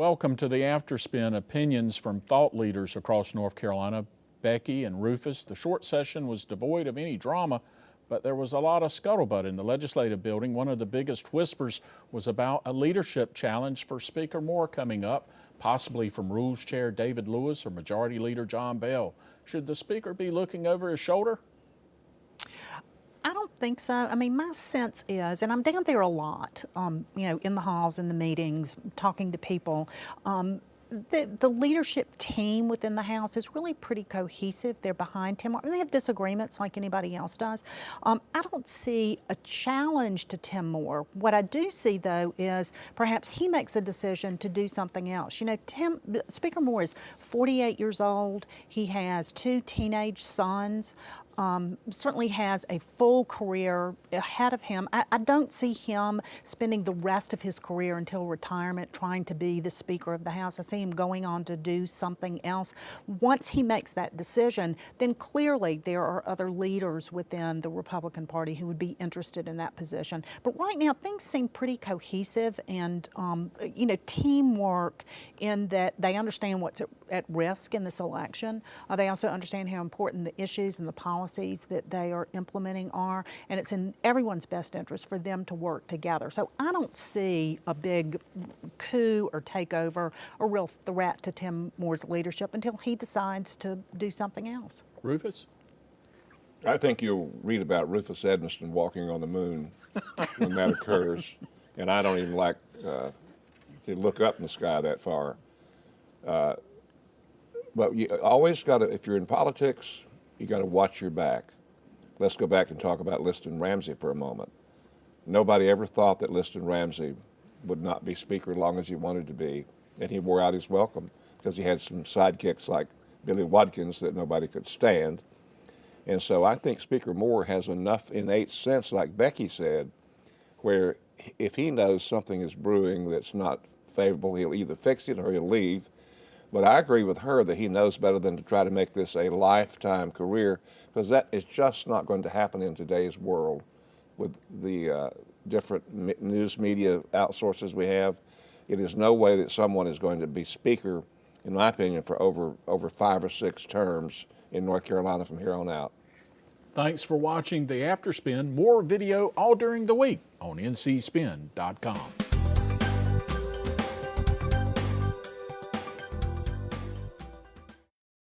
Welcome to the Afterspin, opinions from thought leaders across North Carolina, Becki and Rufus. The short session was devoid of any drama, but there was a lot of scuttlebutt in the legislative building. One of the biggest whispers was about a leadership challenge for Speaker Moore coming up, possibly from Rules Chair David Lewis or Majority Leader John Bell. Should the Speaker be looking over his shoulder? I don't think so. I mean, my sense is, and I'm down there a lot, in the halls, in the meetings, talking to people. The leadership team within the House is really pretty cohesive. They're behind Tim. They have disagreements like anybody else does. I don't see a challenge to Tim Moore. What I do see, though, is perhaps he makes a decision to do something else. You know, Speaker Moore is 48 years old. He has 2 teenage sons. Certainly has a full career ahead of him. I don't see him spending the rest of his career until retirement trying to be the Speaker of the House. I see him going on to do something else. Once he makes that decision, then clearly there are other leaders within the Republican Party who would be interested in that position. But right now, things seem pretty cohesive and, teamwork in that they understand what's at risk in this election. They also understand how important the issues and the policies that they are implementing are, and it's in everyone's best interest for them to work together. So I don't see a big coup or takeover or real threat to Tim Moore's leadership until he decides to do something else. Rufus? I think you'll read about Rufus Edmisten walking on the moon when that occurs, and I don't even like to look up in the sky that far. But you always got to, if you're in politics, you got to watch your back. Let's go back and talk about Liston Ramsey for a moment. Nobody ever thought that Liston Ramsey would not be Speaker as long as he wanted to be, and he wore out his welcome because he had some sidekicks like Billy Watkins that nobody could stand. And so I think Speaker Moore has enough innate sense, like Becki said, where if he knows something is brewing that's not favorable, he'll either fix it or he'll leave. But I agree with her that he knows better than to try to make this a lifetime career, because that is just not going to happen in today's world with the different news media outsources we have. It is no way that someone is going to be Speaker, in my opinion, for over 5 or 6 terms in North Carolina from here on out. Thanks for watching the Afterspin. More video all during the week on ncspin.com.